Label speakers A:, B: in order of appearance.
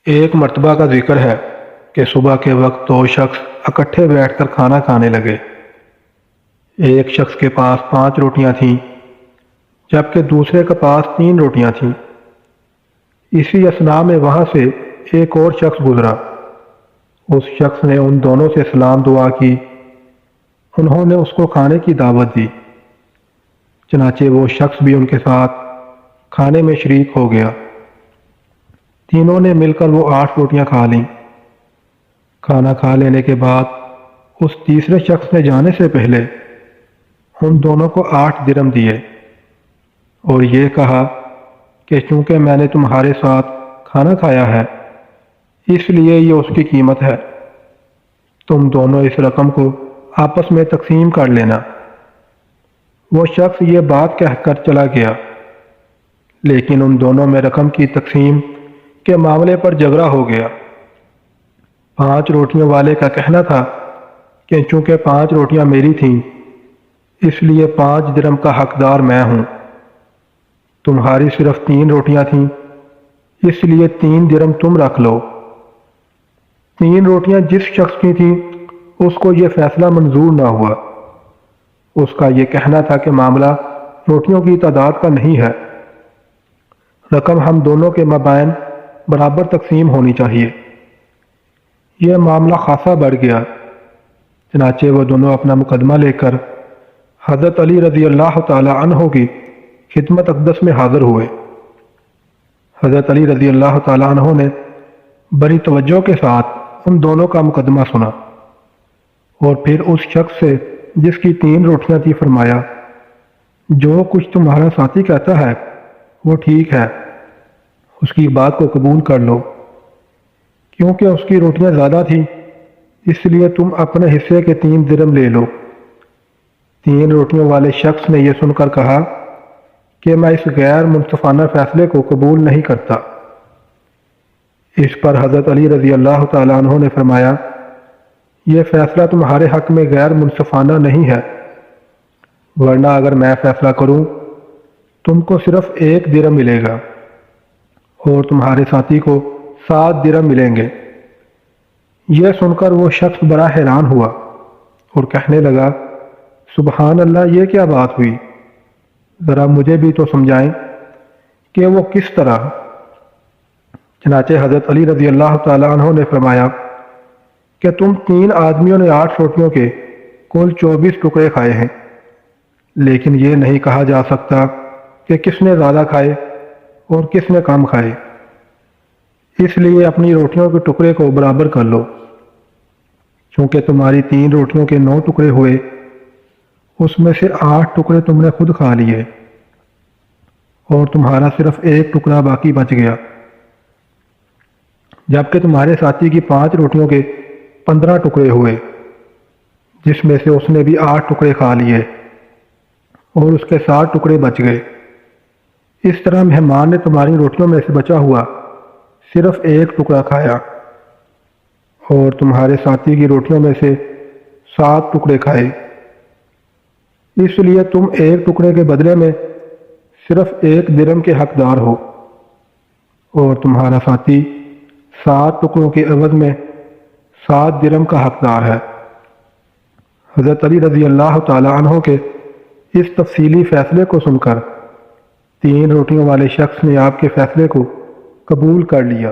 A: ایک مرتبہ کا ذکر ہے کہ صبح کے وقت دو شخص اکٹھے بیٹھ کر کھانا کھانے لگے۔ ایک شخص کے پاس 5 روٹیاں تھیں جبکہ دوسرے کے پاس 3 روٹیاں تھیں۔ اسی اثناء میں وہاں سے ایک اور شخص گزرا۔ اس شخص نے ان دونوں سے سلام دعا کی۔ انہوں نے اس کو کھانے کی دعوت دی، چنانچہ وہ شخص بھی ان کے ساتھ کھانے میں شریک ہو گیا۔ تینوں نے مل کر وہ 8 روٹیاں کھا لیں۔ کھانا کھا لینے کے بعد اس تیسرے شخص نے جانے سے پہلے ان دونوں کو 8 درہم دیے اور یہ کہا کہ چونکہ میں نے تمہارے ساتھ کھانا کھایا ہے اس لیے یہ اس کی قیمت ہے، تم دونوں اس رقم کو آپس میں تقسیم کر لینا۔ وہ شخص یہ بات کہہ کر چلا گیا، لیکن ان دونوں میں رقم کی تقسیم کے معاملے پر جھگڑا ہو گیا۔ 5 روٹیوں والے کا کہنا تھا کہ چونکہ 5 روٹیاں میری تھیں اس لیے 5 درہم کا حقدار میں ہوں، تمہاری صرف 3 روٹیاں تھیں اس لیے 3 درہم تم رکھ لو۔ 3 روٹیاں جس شخص کی تھیں اس کو یہ فیصلہ منظور نہ ہوا۔ اس کا یہ کہنا تھا کہ معاملہ روٹیوں کی تعداد کا نہیں ہے، رقم ہم دونوں کے مابین برابر تقسیم ہونی چاہیے۔ یہ معاملہ خاصا بڑھ گیا، چنانچہ وہ دونوں اپنا مقدمہ لے کر حضرت علی رضی اللہ تعالی عنہ کی خدمت اقدس میں حاضر ہوئے۔ حضرت علی رضی اللہ تعالی عنہ نے بڑی توجہ کے ساتھ ان دونوں کا مقدمہ سنا اور پھر اس شخص سے جس کی 3 روٹیاں تھی فرمایا، جو کچھ تمہارا ساتھی کہتا ہے وہ ٹھیک ہے، اس کی بات کو قبول کر لو، کیونکہ اس کی روٹیاں زیادہ تھیں اس لیے تم اپنے حصے کے 3 درہم لے لو۔ 3 روٹیوں والے شخص نے یہ سن کر کہا کہ میں اس غیر منصفانہ فیصلے کو قبول نہیں کرتا۔ اس پر حضرت علی رضی اللہ تعالیٰ عنہ نے فرمایا، یہ فیصلہ تمہارے حق میں غیر منصفانہ نہیں ہے، ورنہ اگر میں فیصلہ کروں تم کو صرف 1 درہم ملے گا اور تمہارے ساتھی کو 7 درہم ملیں گے۔ یہ سن کر وہ شخص بڑا حیران ہوا اور کہنے لگا، سبحان اللہ، یہ کیا بات ہوئی؟ ذرا مجھے بھی تو سمجھائیں کہ وہ کس طرح؟ چنانچہ حضرت علی رضی اللہ تعالیٰ عنہ نے فرمایا کہ تم 3 آدمیوں نے 8 روٹیوں کے کل 24 ٹکڑے کھائے ہیں، لیکن یہ نہیں کہا جا سکتا کہ کس نے زیادہ کھائے اور کس نے کم کھائے، اس لیے اپنی روٹیوں کے ٹکڑے کو برابر کر لو۔ چونکہ تمہاری 3 روٹیوں کے 9 ٹکڑے ہوئے، اس میں سے 8 ٹکڑے تم نے خود کھا لیے اور تمہارا صرف 1 ٹکڑا باقی بچ گیا، جبکہ تمہارے ساتھی کی 5 روٹیوں کے 15 ٹکڑے ہوئے، جس میں سے اس نے بھی 8 ٹکڑے کھا لیے اور اس کے 7 ٹکڑے بچ گئے۔ اس طرح مہمان نے تمہاری روٹیوں میں سے بچا ہوا صرف 1 ٹکڑا کھایا اور تمہارے ساتھی کی روٹیوں میں سے 7 ٹکڑے کھائے، اس لیے تم 1 ٹکڑے کے بدلے میں صرف 1 درہم کے حقدار ہو اور تمہارا ساتھی 7 ٹکڑوں کے عوض میں 7 درہم کا حقدار ہے۔ حضرت علی رضی اللہ تعالی عنہ کے اس تفصیلی فیصلے کو سن کر 3 روٹیوں والے شخص نے آپ کے فیصلے کو قبول کر لیا۔